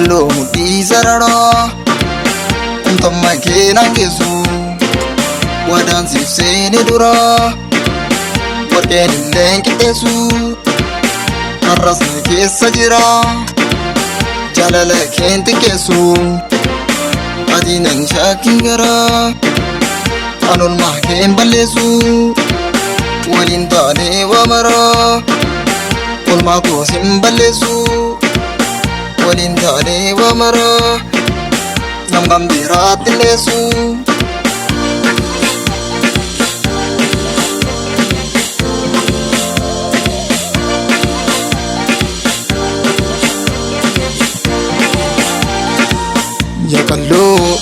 Yakallo mudhii sarara Kuntamma keenan geessu Wadaan siif seene dura Warqeen illee qixxeessu Harrasni keessa jira Jaalala keen xiqqeessu Adiinan shaakkii gara Anolmaa keen balleessu Waliin taanee waa mara Olmaa koos hin balleessu Waliin taanee waa mara Namgam biraatti leessu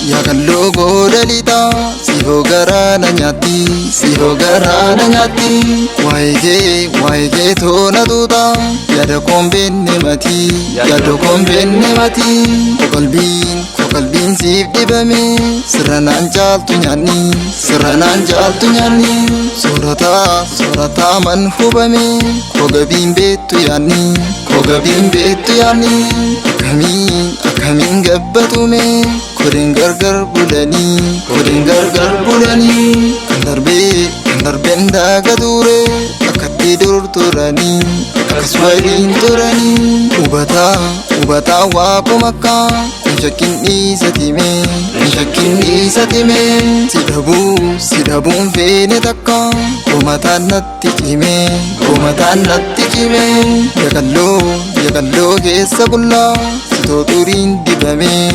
Yakallo godalita Siho gara na nyati Waige tona duda Yada komben ne mati Kokalbin sif dibame Siranan jaltu nyani Sorata man hubame Kogabin betu yani Akamin gabbatume Kodin gargar bulani Kan darbeen daaga dure Akkatti dur turani Akkas waliin turani Hubataa waaqumakka Inshakkin dhiisa time Si dhabuun feene takka Komataan natti cime Yakalloo keessa bullaa Sitoo turiin dibame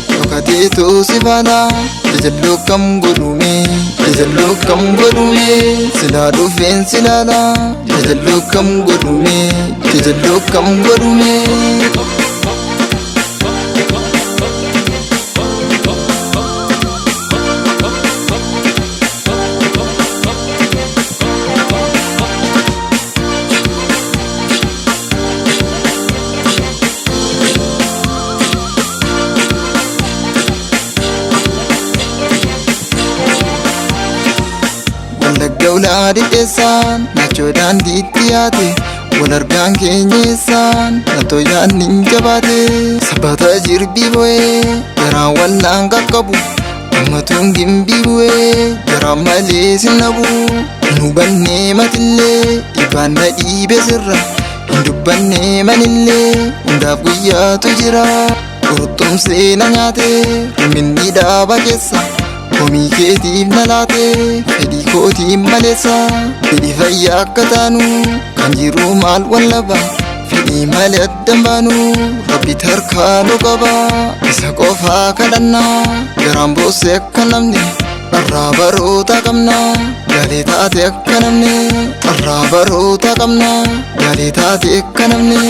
Dhokatee toosi baana Jajalloo kam godhume Silaa dhufeen silaala Jajalloo kam godhume Ulaa didheessaan nachoodhaan diitti wal argaan keenyeessaan natoo yaannin jabaate sabbata jirbii bu'ee garaan wallaan qaqqabu ummatuun gimbii bu'ee garaan malee sinnabu hin hubannee matillee dhibbaan na dhiibe sirra hin dubbannee manillee hundaaf guyyaatu jira qurxumsee na nyaate riminni dhaaba keessa Komii keetiif na laate fedhii kootiin maleessa fedhii fayyaa akka taanu kan jiru maal wallaba fedhii malee addan baanu rabbi harkaa nu qaba isa qofaa kadhannaa garaan boosse akka namne dharraa baroota qabna gaalee taate akka namne dharraa baroota qabna gaalee taate akka namne